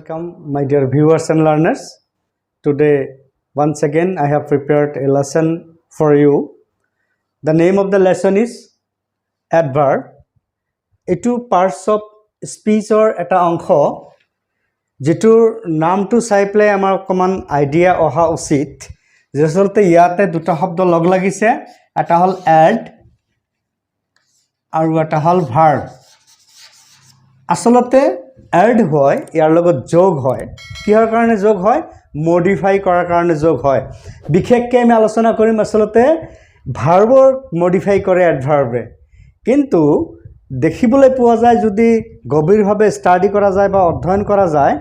Welcome, my dear viewers and learners. Today, once again, I have prepared a lesson for you. The name of the lesson is adverb. Etu parts of speech or eta অংশ যেটোৰ নামটো চাই play আমাৰ অকমান idea অহা উচিত যে আসলতে ইয়াতে দুটা শব্দ লগ লাগিছে এটা হল add আৰু এটা হল verb আসলতে add হয় ইয়াৰ লগত যোগ হয় কিহৰ কাৰণে যোগ হয় মডিফাই কৰাৰ কাৰণে যোগ হয় বিশেষকৈ আমি আলোচনা কৰিম আসলতে ভাৰ্বৰ মডিফাই কৰে এডভাৰ্বে কিন্তু দেখিবলৈ পোৱা যায় যদি গভীৰভাৱে ষ্টাডি কৰা যায় বা অধ্যয়ন কৰা যায়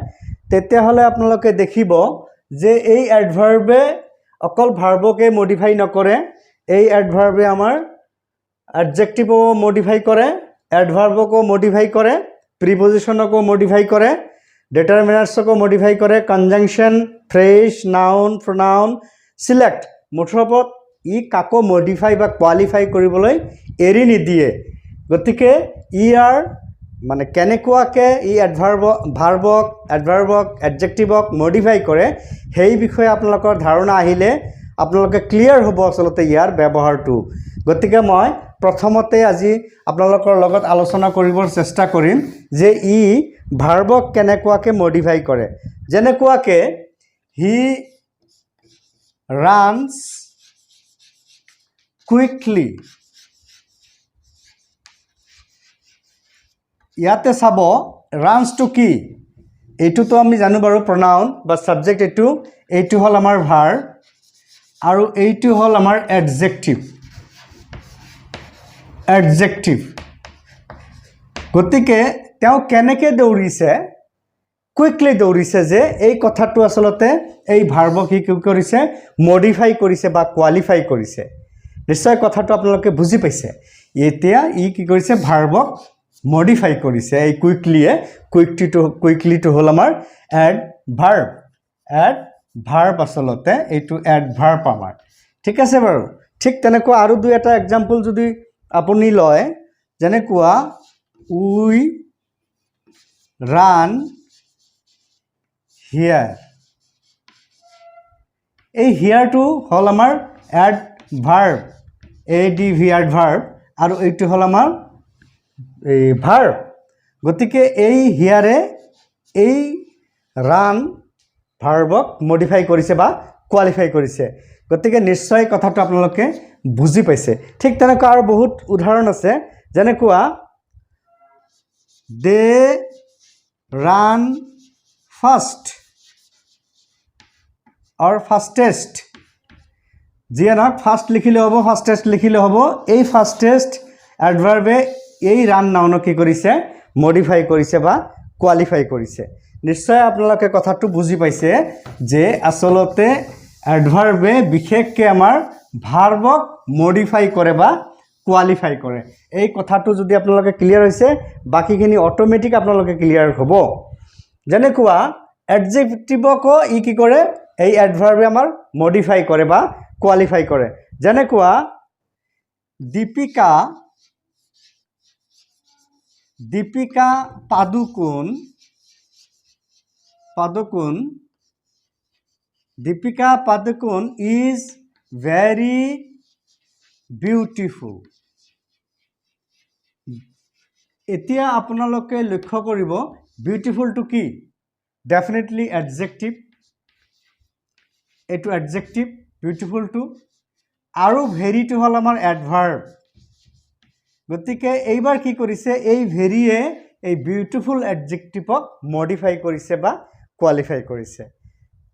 তেতিয়া হলে আপোনালোকে দেখিব যে এই এডভাৰ্বে অকল ভাৰ্বকে মডিফাই নকৰে এই এডভাৰ্বে আমাৰ এডজেক্টিভও মডিফাই কৰে এডভাৰ্বকো মডিফাই কৰে প্ৰিপজিশনকো মডিফাই কৰে ডিটাৰমিনাৰ্ছকো মডিফাই কৰে কনজাংশন ফ্ৰেজ নাউন প্ৰনাউন সিলেক্ট মুঠৰপত ই কাকো মডিফাই বা কোৱালিফাই কৰিবলৈ এৰি নিদিয়ে গতিকে ইয়াৰ মানে কেনেকুৱাকে ই ভাৰ্বক এডজেক্টিভক মডিফাই কৰে সেই বিষয়ে আপোনালোকৰ ধাৰণা আহিলে আপোনালোকে ক্লিয়াৰ হ'ব আসলতে ইয়াৰ ব্যৱহাৰটো গতিকে মই প্ৰথমতে আজি আপোনালোকৰ লগত আলোচনা কৰিবৰ চেষ্টা কৰিম যে ই ভাৰ্বক কেনেকুৱাকে মডিফাই কৰে যেনেকুৱাকে হি runs quickly ইয়াতে চাব runs to কি এইটো তো আমি জানো বাৰু pronoun বা subject এইটো হল আমাৰ verb আৰু এইটো হল আমাৰ adjective গতিকে তেওঁ কেনেকৈ দৌৰিছে কুইকলি দৌৰিছে যে এই কথাটো আসলতে এই ভাৰ্বক কি কৰিছে মডিফাই কৰিছে বা কোৱালিফাই কৰিছে নিশ্চয় কথাটো আপোনালোকে বুজি পাইছে এতিয়া ই কি কৰিছে ভাৰ্বক মডিফাই কৰিছে এই কুইকলিটো হল আমাৰ এডভাৰ্ব আসলতে এইটো এডভাৰ্ব আমাৰ ঠিক আছে বাৰু ঠিক তেনেকুৱা আৰু দুই এটা এক্সাম্পল যদি আপুনি লয় যেনেকুৱা উই ৰান হিয়াৰ এই হিয়াৰটো হল আমাৰ এডভাৰ্ব এডিভি এডভাৰ্ব আৰু এইটো হল আমাৰ এই ভাৰ্ব গতিকে এই হিয়াৰে এই ৰান ভাৰ্বক মডিফাই কৰিছে বা কোৱালিফাই কৰিছে গতিকে নিশ্চয় কথাটো আপোনালোকে বুজি পাইছে ঠিক তেনেকুৱা আৰু বহুত উদাহৰণ আছে যেনেকুৱা দে ৰান ফাষ্ট or fastest যিয়ে নহওক ফাষ্ট লিখিলে হ'ব ফাষ্টেষ্ট লিখিলে হ'ব এই ফাষ্টেষ্ট এডভাৰ্বে এই ৰান নাউনক কি কৰিছে মডিফাই কৰিছে বা কোৱালিফাই কৰিছে নিশ্চয় আপোনালোকে কথাটো বুজি পাইছে যে আসলতে এডভাৰ্বে বিশেষকৈ আমাৰ ভাৰ্বক মডিফাই কৰে বা কোৱালিফাই কৰে এই কথাটো যদি আপোনালোকে ক্লিয়াৰ হৈছে বাকিখিনি অটোমেটিক আপোনালোকে ক্লিয়াৰ হ'ব যেনেকুৱা এডজেক্টিভকো ই কি কৰে এই এডভাৰ্বে আমাৰ মডিফাই কৰে বা কোৱালিফাই কৰে যেনেকুৱা Deepika Padukone is very beautiful এতিয়া আপোনালোকে লক্ষ্য কৰিব বিউটিফুলটো কি ডেফিনেটলি এডজেক্টিভ এইটো এডজেক্টিভ বিউটিফুলটো আৰু ভেৰিটো হল আমাৰ এডভাৰ্ব গতিকে এইবাৰ কি কৰিছে এই ভেৰিয়ে এই বিউটিফুল এডজেক্টিভক মডিফাই কৰিছে বা কোৱালিফাই কৰিছে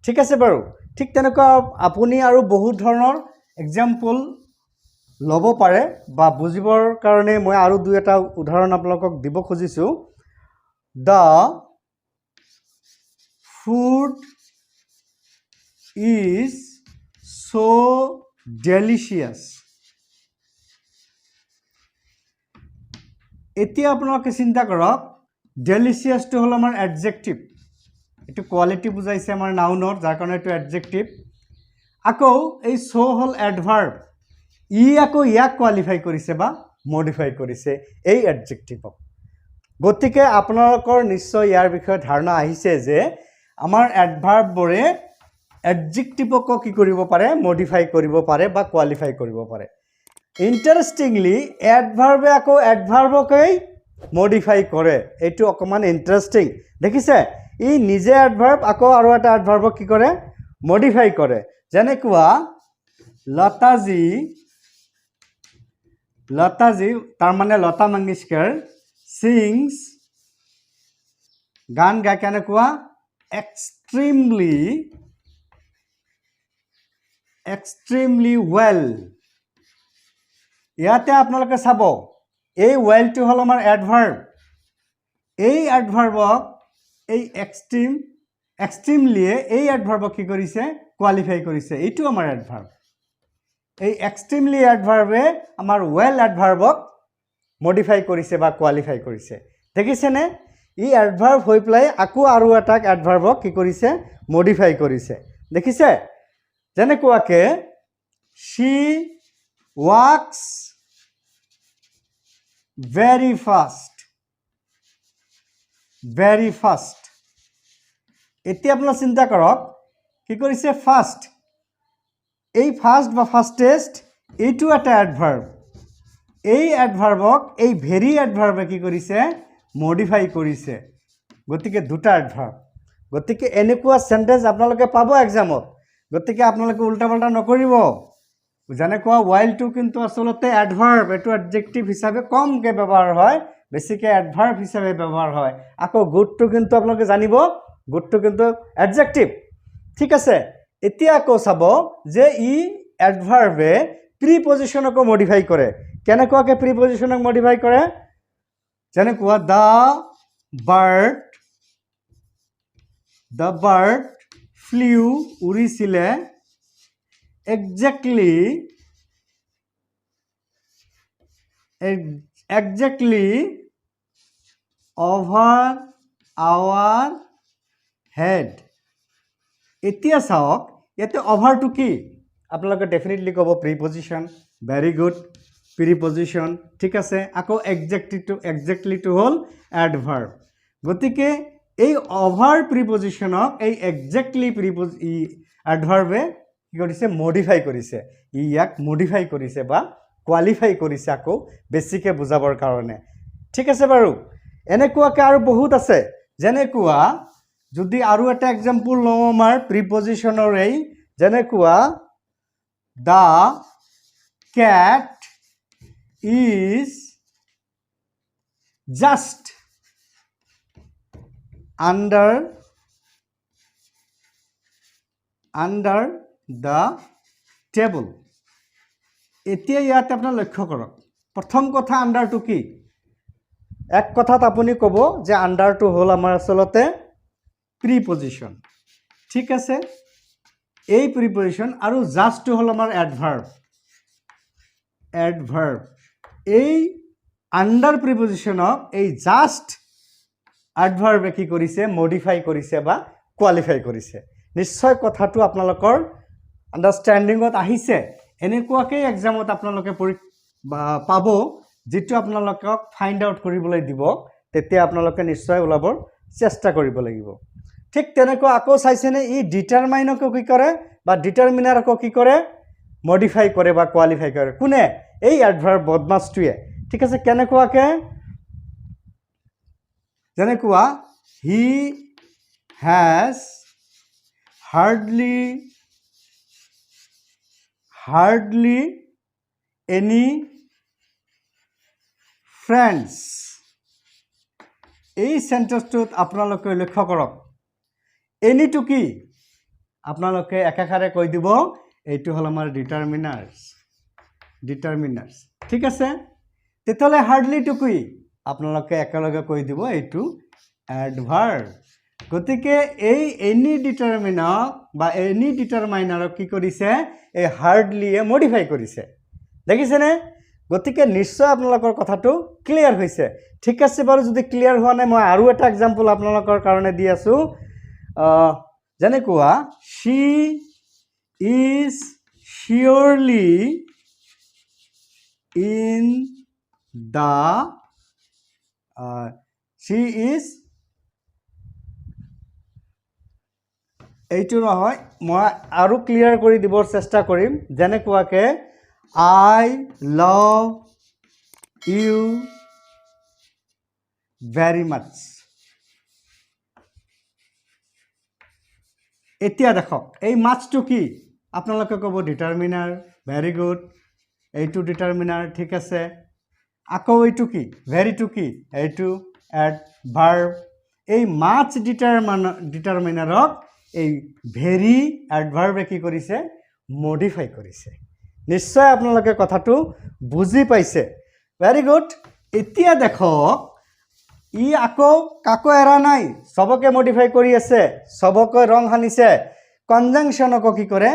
ঠিক আছে বাৰু ঠিক তেনেকুৱা আপুনি আৰু বহুত ধৰণৰ এক্সাম্পল ল'ব পাৰে বা বুজিবৰ কাৰণে মই আৰু দুই এটা উদাহৰণ আপোনালোকক দিব খুজিছোঁ the food is so delicious এতিয়া আপোনালোকে চিন্তা কৰক ডেলিচিয়াছটো হল আমাৰ এডজেক্টিভ এইটো কোৱালিটি বুজাইছে আমাৰ নাউনৰ যাৰ কাৰণে এইটো এডজেক্টিভ আকৌ এই সো হল এডভাৰ্ব ই আকৌ ইয়াক কোৱালিফাই কৰিছে বা মডিফাই কৰিছে এই এডজেক্টিভক গতিকে আপোনালোকৰ নিশ্চয় ইয়াৰ বিষয়ে ধাৰণা আহিছে যে আমাৰ এডভাৰ্ববোৰে এডজেক্টিভকো কি কৰিব পাৰে মডিফাই কৰিব পাৰে বা কোৱালিফাই কৰিব পাৰে ইণ্টাৰেষ্টিংলি এডভাৰ্বে আকৌ এডভাৰ্বকেই মডিফাই কৰে এইটো অকমান ইণ্টাৰেষ্টিং দেখিছে ই নিজে এডভাৰ্ব আকৌ আৰু এটা এডভাৰ্বক কি কৰে মডিফাই কৰে যেনেকুৱা লতাজি তাৰ মানে লতা মংগেশকাৰ sings গান গায় কেনেকুৱা extremely well ইয়াতে আপোনালোকে চাব এই ওয়েলটো হল আমাৰ এডভাৰ্ব এই এডভাৰ্বক এই এক্সট্ৰিমলি এই এডভাৰ্বক কি কৰিছে কোৱালিফাই কৰিছে এইটো আমাৰ এডভাৰ্ব এই এক্সট্ৰিমলি এডভাৰ্বে আমাৰ ওয়েল এডভাৰ্বক মডিফাই কৰিছে বা কোৱালিফাই কৰিছে দেখিছেনে ই এডভাৰ্ব হৈ প্লাই আকৌ আৰু এটা এডভাৰ্বক কি কৰিছে মডিফাই কৰিছে দেখিছে যেনেকুৱাকে she walks very fast এতিয়া আপোনাৰ চিন্তা কৰক কি কৰিছে ফাষ্ট এই ফাষ্ট বা ফাষ্টেষ্ট এইটো এটা এডভাৰ্ব এই এডভাৰ্বক এই ভেৰি এডভাৰ্বে কি কৰিছে মডিফাই কৰিছে গতিকে দুটা এডভাৰ্ব গতিকে এনেকুৱা সেন্টেন্স আপোনালোকে পাব এক্সামত গতিকে আপোনালোকে উল্টা পাল্টা নকৰিব যেনেকুৱা ওয়াইলটো কিন্তু আসলতে এডভাৰ্ব এটো অ্যাডজেক্টিভ হিচাপে কমকে ব্যৱহাৰ হয় বেছিকে এডভাৰ্ব হিচাপে ব্যৱহাৰ হয় আকৌ গুডটো কিন্তু আপোনালোকে জানিব গুডটো কিন্তু অ্যাডজেক্টিভ ঠিক আছে এতিয়া আকৌ চাব যে ই এডভাৰ্বে প্ৰিপজিশনক মডিফাই কৰে কেনেকুৱাকে প্ৰিপজিশনক মডিফাই কৰে যেনেকুৱা the bird flew উৰিছিলে exactly over our head এতিয়া চাওক ইয়াতে ওভাৰটো কি আপোনালোকে ডেফিনেটলি ক'ব প্ৰিপজিশন ভেৰি গুড প্ৰিপজিশন ঠিক আছে আকৌ এক্স্যাক্টলি টু হল এডভাৰ্ব গতিকে এই ওভাৰ প্ৰিপজিশনক এই এক্স্যাক্টলি এডভাৰ্বে কি কৰিছে মডিফাই কৰিছে ইয়াক মডিফাই কৰিছে বা কোৱালিফাই কৰিছে আকৌ বেছিকে বুজাবৰ কাৰণে ঠিক আছে বাৰু এনেকুৱাকে আৰু বহুত আছে যেনেকুৱা যদি আৰু এটা এক্সাম্পল লওঁ আমাৰ প্ৰিপজিশনৰ এই যেনেকুৱা the cat is just under the table এতিয়া ইয়াত আপোনাৰ লক্ষ্য কৰক প্ৰথম কথা আন্ডাৰটো কি এক কথাত আপুনি ক'ব যে আন্ডাৰটো হল আমাৰ আসলতে প্ৰিপজিশন ঠিক আছে এই প্ৰিপজিশন আৰু জাস্টটো হল আমাৰ এডভাৰ্ব এই আন্ডাৰ প্ৰিপজিশনক এই জাস্ট এডভাৰ্বে কি কৰিছে মডিফাই কৰিছে বা কোৱালিফাই কৰিছে নিশ্চয় কথাটো আপোনালোকৰ আন্ডাৰষ্টেণ্ডিংত আহিছে এনেকুৱাকৈ এক্সামত আপোনালোকে পাব যেটো আপোনালোকক ফাইন্ড আউট কৰিবলৈ দিব তেতিয়া আপোনালোকে নিশ্চয় ওলাবৰ চেষ্টা কৰিব লাগিব ঠিক তেনেকুৱা আকৌ চাইছেনে ই ডিটাৰমাইনক কি কৰে বা ডিটাৰমিনাৰক কি কৰে মডিফাই কৰে বা কোৱালিফাই কৰে কোনে এই এডভাৰ্ব বদমাছটোৱে ঠিক আছে কেনেকুৱাকে যেনেকুৱা he has hardly any friends এই সেন্টেন্সটোত আপোনালোকে লক্ষ্য কৰক এনিটো কি আপোনালোকে একাষাৰে কৈ দিব এইটো হল আমাৰ ডিটাৰমিনাৰ্স ঠিক আছে তেতিয়ালে হাৰ্ডলিটো কি আপোনালোকে একেলগে কৈ দিব এইটো এডভাৰ্ব গতিকে এই এনি ডিটাৰমিনাৰক বা এনি ডিটাৰমাইনাৰক কি কৰিছে এই হাৰ্ডলিয়ে মডিফাই কৰিছে দেখিছেনে গতিকে নিশ্চয় আপোনালোকৰ কথাটো ক্লিয়াৰ হৈছে ঠিক আছে বাৰু যদি ক্লিয়াৰ হোৱা নাই মই আৰু এটা এক্সাম্পল আপোনালোকৰ কাৰণে দি আছো যেনেকুৱা she is surely in the she is এইটো নহয় মই আৰু ক্লিয়াৰ কৰি দিবৰ চেষ্টা কৰিম যেনেকুৱাকে আই লাভ ইউ ভেৰি মাছ এতিয়া দেখক এই মাছটো কি আপোনালোকে ক'ব ডিটাৰমিনাৰ ভেৰি গুড এইটো ডিটাৰমিনাৰ ঠিক আছে আকৌ এইটো কি ভেৰিটো কি এইটো এডভাৰ্ব এই মাছ ডিটাৰমিনাৰক এই ভেৰি এডভাৰ্বে কি কৰিছে মডিফাই কৰিছে নিশ্চয় আপোনালোকে কথাটো বুজি পাইছে ভেৰি গুড এতিয়া দেখক ই আকৌ কাকো এৰা নাই সবকে মডিফাই কৰি আছে সবকে ৰং হানিছে কনজাংশনক কি কৰে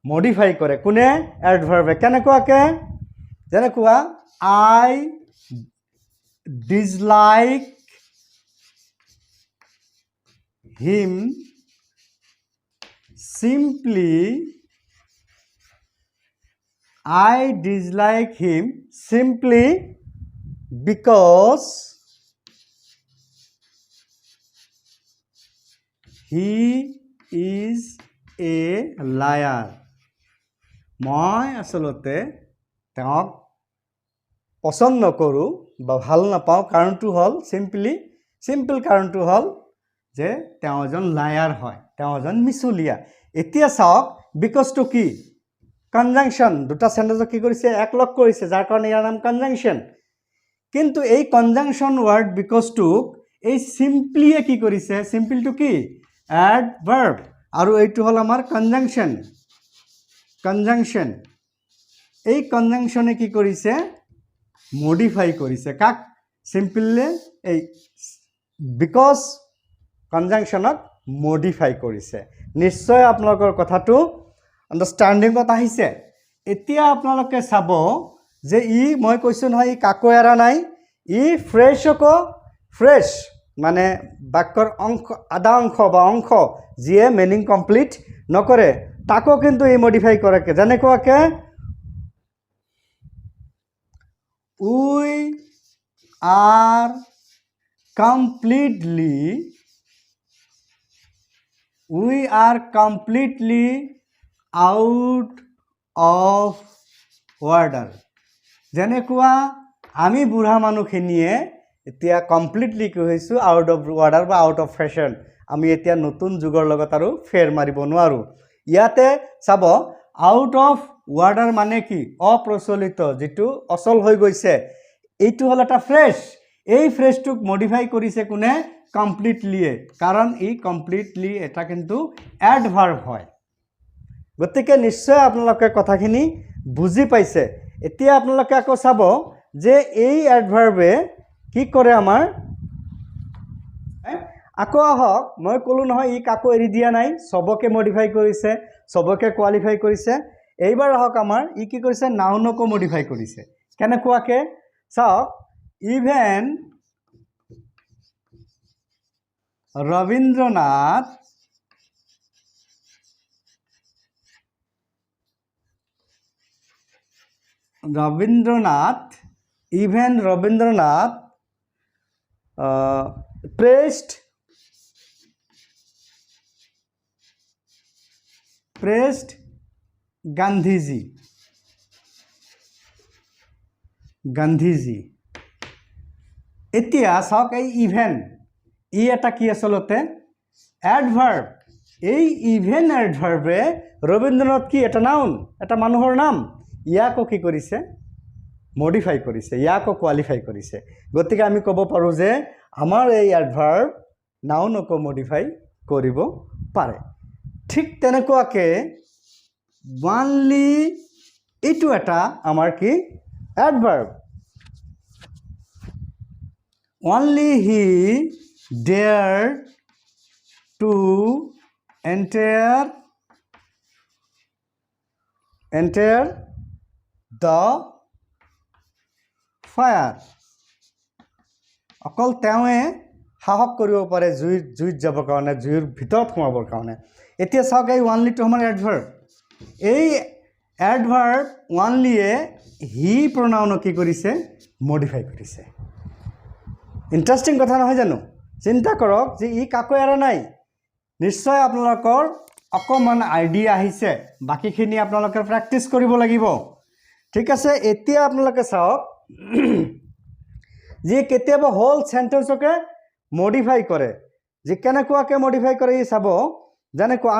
মডিফাই কৰে কোনে এডভাৰ্বে কেনেকুৱাকে যেনেকুৱা I dislike him simply I dislike him simply because he is a liar মই আসলতে তেওঁক পছন্দ নকৰোঁ বা ভাল নাপাওঁ কাৰণটো হ'ল সিম্পল কাৰণটো হ'ল যে তেওঁ এজন লায়াৰ হয় তেওঁ এজন মিছলীয়া এতিয়া চাওক বিকজটো কি কনজাংশন দুটা সেন্টেন্সক কি কৰিছে একলগ কৰিছে যাৰ কাৰণে ইয়াৰ নাম কনজাংশন কিন্তু এই কনজাংশন ওয়াৰ্ড বিকজটোক এই সিম্পলিয়ে কি কৰিছে সিম্পলটো কি এডভাৰ্ব আৰু এইটো হ'ল আমাৰ কনজাংশন এই কনজাংশনে কি কৰিছে মডিফাই কৰিছে কাক সিম্পলে এই বিকজ কনজাংশনক মডিফাই কৰিছে নিশ্চয় আপোনালোকৰ কথাটো আন্ডাৰষ্টেণ্ডিঙত আহিছে এতিয়া আপোনালোকে চাব যে ই মই কৈছোঁ নহয় ই কাকো এৰা নাই ই ফ্ৰেছ মানে বাক্যৰ অংশ আধা অংশ বা অংশ যিয়ে মিনিং কমপ্লিট নকৰে তাকো কিন্তু ই মডিফাই কৰে যেনেকুৱাকে we are completely out of order যেনেকুৱা আমি বুঢ়া মানুহখিনিয়ে এতিয়া কমপ্লিটলি কি হৈছোঁ আউট অফ অৰ্ডাৰ বা আউট অফ ফেশ্বন আমি এতিয়া নতুন যুগৰ লগত আৰু ফেৰ মাৰিব নোৱাৰোঁ ইয়াতে চাব আউট অফ অৰ্ডাৰ মানে কি অপ্ৰচলিত যিটো অচল হৈ গৈছে এইটো হ'ল এটা ফ্ৰেছ এই ফ্ৰেছটোক মডিফাই কৰিছে কোনে কমপ্লিটলিয়ে কাৰণ ই কমপ্লিটলি এটা কিন্তু এডভাৰ্ব হয় গতিকে নিশ্চয় আপোনালোকে কথাখিনি বুজি পাইছে এতিয়া আপোনালোকে আকৌ চাব যে এই এডভাৰ্বে কি কৰে আমাৰ আকৌ আহক মই ক'লোঁ নহয় ই কাকো এৰি দিয়া নাই সবকে মডিফাই কৰিছে সবকে কোৱালিফাই কৰিছে এইবাৰ আহক আমাৰ ই কি কৰিছে নাউনকো মডিফাই কৰিছে কেনেকুৱাকে চাওক ইভেন রবীন্দ্রনাথ praised গান্ধীজি এতিয়া চাওক এই ইভেন ই এটা কি আসলতে এডভার্ব এই ইভেন এডভার্বে রবীন্দ্রনাথ কি এটা নাউন এটা মানুহৰ নাম ইয়াকো কি কৰিছে মডিফাই কৰিছে ইয়াকো কোৱালিফাই কৰিছে গতিকে আমি ক'ব পাৰোঁ যে আমাৰ এই এডভাৰ্ব নাউনকো মডিফাই কৰিব পাৰে ঠিক তেনেকুৱাকে ওয়ানলি এইটো এটা আমাৰ কি এডভাৰ্ব only he dared to enter the fire অকল তেওঁৱে সাহস কৰিব পাৰে জুইত যাবৰ কাৰণে জুইৰ ভিতৰত সোমাবৰ কাৰণে এতিয়া চাওক এই ওয়ানলিটো আমাৰ এডভাৰ্ব এই এডভাৰ্ব ওয়ানলিয়ে হি প্ৰনাউনক কি কৰিছে মডিফাই কৰিছে ইণ্টাৰেষ্টিং কথা নহয় জানো চিন্তা কৰক যে ই কাকো এৰা নাই নিশ্চয় আপোনালোকৰ অকমান আইডিয়া আহিছে বাকিখিনি আপোনালোকে প্ৰেক্টিছ কৰিব লাগিব ঠিক আছে এতিয়া আপোনালোকে চাওক যে কেতিয়াবা হোল সেন্টেন্সকে মডিফাই কৰে যে কেনেকুৱাকে মডিফাই কৰে ই চাব যেনেকুৱা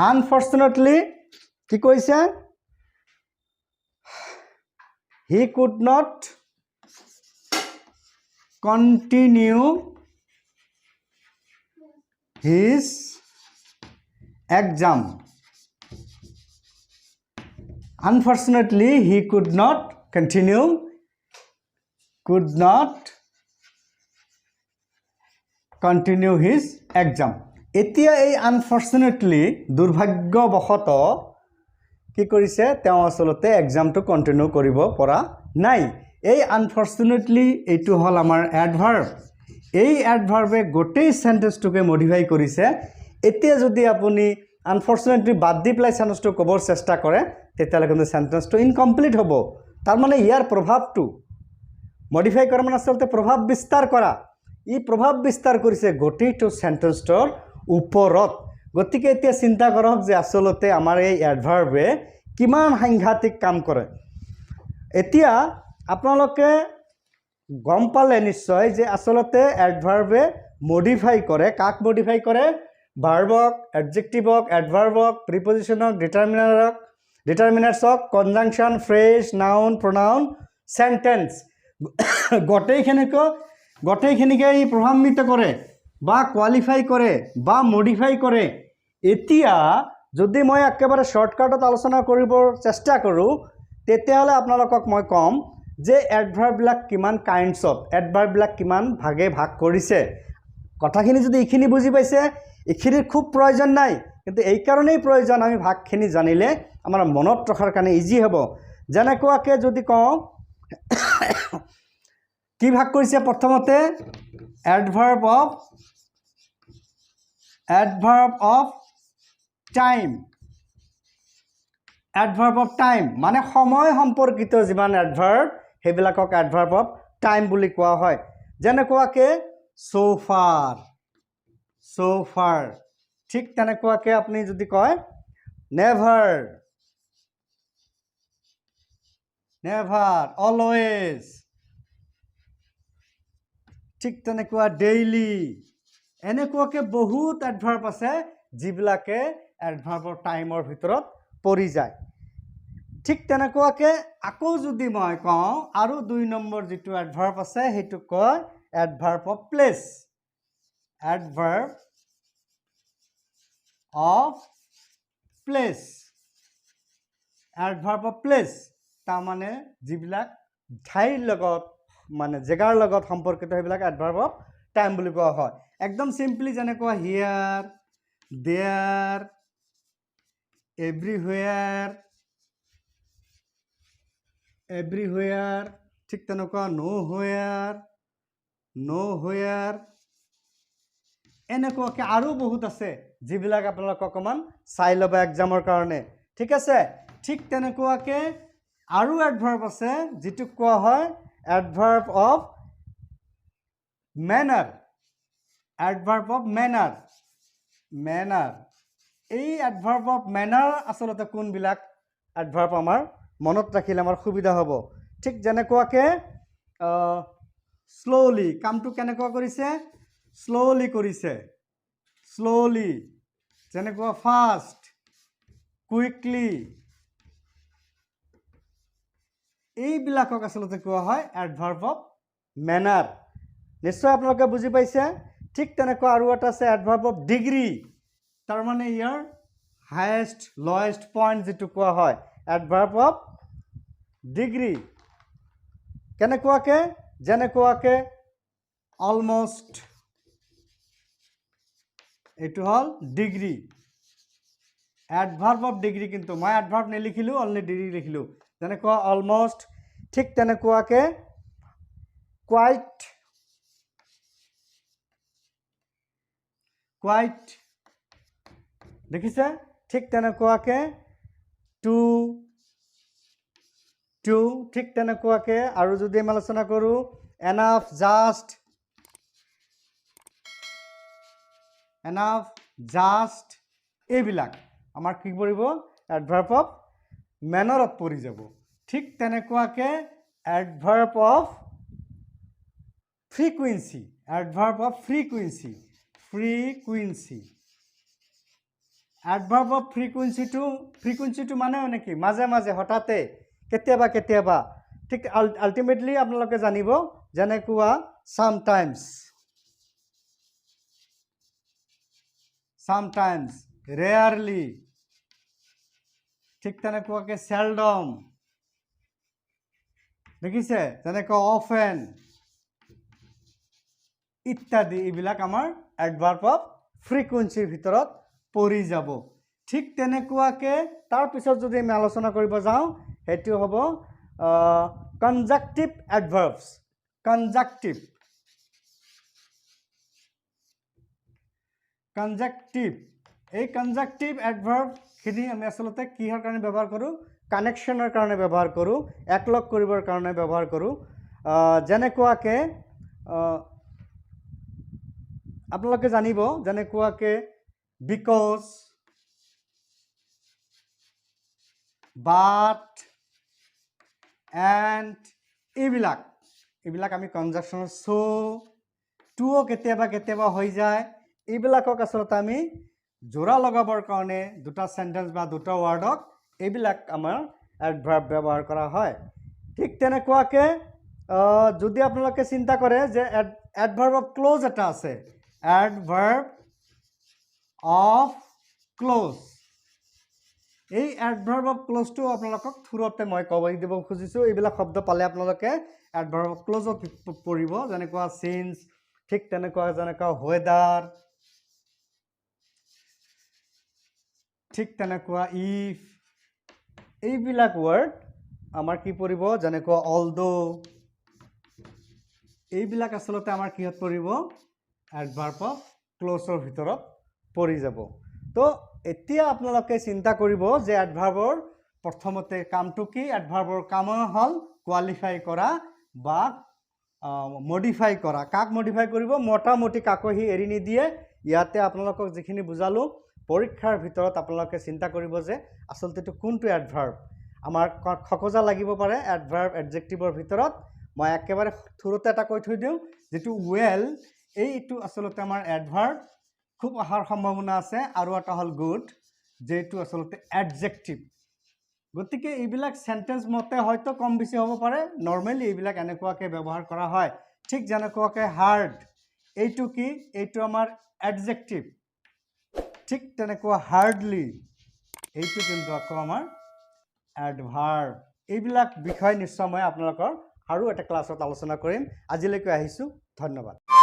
আনফৰ্চুনেটলি কি কৈছে he could not continue his exam unfortunately he could not continue his exam এতিয়া এই আনফৰ্চুনেটলি দুৰ্ভাগ্যবশত কি কৰিছে তেওঁ আসলতে এক্সামটো কন্টিনিউ কৰিব পৰা নাই এই আনফৰ্চুনেটলি এইটো হল আমাৰ এডভাৰ্ব এই এডভাৰ্বে গোটেই সেন্টেন্সটোকে মডিফাই কৰিছে এতিয়া যদি আপুনি আনফৰ্চুনেটলি বাদ দি প্লাই সেন্টেন্সটো ক'বৰ চেষ্টা কৰে তেতিয়ালে কিন্তু সেন্টেন্সটো ইনকমপ্লিট হ'ব তাৰ মানে ইয়াৰ প্ৰভাৱটো মডিফাই কৰা মানে আসলতে প্ৰভাৱ বিস্তাৰ কৰা ই প্ৰভাৱ বিস্তাৰ কৰিছে গোটেইটো সেন্টেন্সটোৰ ওপৰত গতিকে এতিয়া চিন্তা কৰক যে আসলতে আমাৰ এই এডভাৰ্বে কিমান সাংঘাতিক কাম কৰে এতিয়া আপোনালোকে গম পালে নিশ্চয় যে আসলতে এডভাৰ্বে মডিফাই কৰে কাক মডিফাই কৰে ভাৰ্বক এডজেক্টিভক এডভাৰ্বক প্ৰিপজিশনক ডিটাৰমিনাৰ্সক কনজাংশন ফ্ৰেজ নাউন প্ৰনাউন সেন্টেন্স গোটেইখিনিকে ই প্ৰভাৱান্বিত কৰে বা কোৱালিফাই কৰে বা মডিফাই কৰে এতিয়া যদি মই একেবাৰে শৰ্টকাটত আলোচনা কৰিবৰ চেষ্টা কৰোঁ তেতিয়াহ'লে আপোনালোকক মই কম যে এডভাৰ্ববিলাক কিমান কাইণ্ডছত এডভাৰ্ববিলাক কিমান ভাগে ভাগ কৰিছে কথাখিনি যদি এইখিনি বুজি পাইছে এইখিনিৰ খুব প্ৰয়োজন নাই কিন্তু এই কাৰণেই প্ৰয়োজন আমি ভাগখিনি জানিলে আমাৰ মনত ৰখাৰ কাৰণে ইজি হ'ব যেনেকুৱাকে যদি কওঁ কি ভাগ কৰিছে প্ৰথমতে এডভাৰ্ব অফ টাইম মানে সময় সম্পৰ্কিত যিমান এডভাৰ্ব সেইবিলাকক এডভাৰ্ব অফ টাইম বুলি কোৱা হয় যেনেকুৱাকে so far ঠিক তেনেকুৱাকে আপুনি যদি কয় never always ঠিক তেনেকুৱা ডেইলি এনেকুৱাকে বহুত এডভাৰ্ব আছে যিবিলাকে এডভাৰ্বৰ টাইমৰ ভিতৰত পৰি যায় ঠিক তেনেকুৱাকে আকৌ যদি মই কওঁ আৰু 2 নম্বৰ যেটো এডভাৰ্ব আছে হেতু কয় এডভাৰ্ব অফ প্লেস তাৰ মানে যিবিলাক ঠাইৰ লগত মানে জেগাৰ লগত সম্পৰ্কিত সেইবিলাক এডভাৰ্ব অফ টাইম বুলি কোৱা হয় একদম সিম্পলি যেনেকুৱা হিয়াৰ দেয়াৰ everywhere ঠিক তেনেকুৱা nowhere এনেকুৱাকে আৰু বহুত আছে যিবিলাক আপোনালোক অকমান চাই ল'ব এক্সামৰ কাৰণে ঠিক আছে ঠিক তেনেকুৱাকে আৰু এডভাৰ্ব আছে যেটো কোৱা হয় adverb of manner এই adverb of manner আসলতে কোনবিলাক adverb আমাৰ মনত ৰাখিলে আমাৰ সুবিধা হ'ব ঠিক যেনেকুৱাকে slowly কামটো কেনেকুৱা কৰিছে slowly যেনেকুৱা fast quickly এইবিলাকক আসলতে কোৱা হয় adverb of manner নিশ্চয় আপোনালোকে বুজি পাইছে ঠিক তেনেকুৱা আৰু এটা আছে adverb of degree তাৰ মানে ইয়াৰ highest lowest point যেটো কোৱা হয় adverb of degree কেনেকুৱাকে যেনেকুৱাকে almost এটো হল degree adverb of degree কিন্তু মই adverb নেলিখিলো only degree লিখিলো যেনেকুৱা almost ঠিক তেনেকুৱাকে quite দেখিছে ঠিক তেনেকুৱাকে টু ঠিক তেনেকুৱাকৈ আৰু যদি আমি আলোচনা কৰোঁ এনাফ জাষ্ট এইবিলাক আমাৰ কি পৰিব এডভাৰ্ব অফ মেনাৰত পৰি যাব ঠিক তেনেকুৱাকৈ adverb of frequency adverb of frequency adverb of ফ্ৰিকুৱেঞ্চিটো মানে কি মাজে মাজে হঠাতে কেতিয়াবা কেতিয়াবা ঠিক আল্টিমেটলি আপোনালোকে জানিব যেনেকুৱা sometimes rarely ঠিক তেনেকুৱাকৈ seldom দেখিছে যেনেকুৱা often ইত্যাদি এইবিলাক আমাৰ এডভাৰ্ব অফ ফ্ৰিকুৱেঞ্চিৰ ভিতৰত পৰি যাব ঠিক তেনেকুৱাকৈ তাৰপিছত যদি আমি আলোচনা কৰিব যাওঁ সেইটো হ'ব কনজাংটিভ এডভাৰ্বছ এই কনজাংটিভ এডভাৰ্বখিনি আমি আচলতে কিহৰ কাৰণে ব্যৱহাৰ কৰোঁ কানেকশ্যনৰ কাৰণে ব্যৱহাৰ কৰোঁ একলগ কৰিবৰ কাৰণে ব্যৱহাৰ কৰোঁ যেনেকুৱাকৈ আপোনালোকে জানিব যেনেকুৱাকৈ বিকজ বাট এণ্ড এইবিলাক আমি কনজাংশ্যনৰ টুও কেতিয়াবা হৈ যায় এইবিলাকক আচলতে আমি জোৰা লগাবৰ কাৰণে দুটা সেন্টেন্স বা দুটা ৱাৰ্ডক এইবিলাক আমাৰ এডভাৰ্ব ব্যৱহাৰ কৰা হয় ঠিক তেনেকুৱাকৈ যদি আপোনালোকে চিন্তা কৰে যে এডভাৰ্ব অফ ক্লজ এটা আছে এডভাৰ্ব অফ ক্লজ এই এডভাৰ্ব অফ ক্লজটো আপোনালোকক থুৰতে মই ক'ব দিব খুজিছোঁ এইবিলাক শব্দ পালে আপোনালোকে এডভাৰ্ব অফ ক্লজত পঢ়িব যেনেকুৱা সিন্স ঠিক যেনেকুৱা ৱেডাৰ ঠিক তেনেকুৱা ইফ এইবিলাক ৱৰ্ড আমাৰ কি পৰিব যেনেকুৱা অলদো এইবিলাক আচলতে আমাৰ কিহত পৰিব এডভাৰ্ব অফ ক্লজৰ ভিতৰত পৰি যাব তো এতিয়া আপোনালোকে চিন্তা কৰিব যে এডভাৰ্বৰ প্ৰথমতে কামটো কি এডভাৰ্বৰ কাম হ'ল কোৱালিফাই কৰা বা মডিফাই কৰা কাক মডিফাই কৰিব মোটামুটি কাকো সি এৰি নিদিয়ে ইয়াতে আপোনালোকক যিখিনি বুজালোঁ পৰীক্ষাৰ ভিতৰত আপোনালোকে চিন্তা কৰিব যে আচলতে এইটো কোনটো এডভাৰ্ব আমাৰ খকজা লাগিব পাৰে এডভাৰ্ব এডজেক্টিভৰ ভিতৰত মই একেবাৰে থুৰতে এটা কৈ থৈ দিওঁ যেটো ৱেল এইটো আচলতে আমাৰ এডভাৰ্ব খুব অহাৰ সম্ভাৱনা আছে আৰু এটা হ'ল গুড যেটো আচলতে এডজেক্টিভ গতিকে এইবিলাক সেন্টেন্স মতে হয়তো কম বেছি হ'ব পাৰে নৰ্মেলি এইবিলাক এনেকুৱাকৈ ব্যৱহাৰ কৰা হয় ঠিক যেনেকুৱাকৈ হাৰ্ড এইটো কি এইটো আমাৰ এডজেক্টিভ ঠিক তেনেকুৱা হাৰ্ডলি এইটো কিন্তু আকৌ আমাৰ এডভাৰ্ব এইবিলাক বিষয় নিশ্চয় মই আপোনালোকৰ আৰু এটা ক্লাছত আলোচনা কৰিম আজিলৈকে আহিছোঁ ধন্যবাদ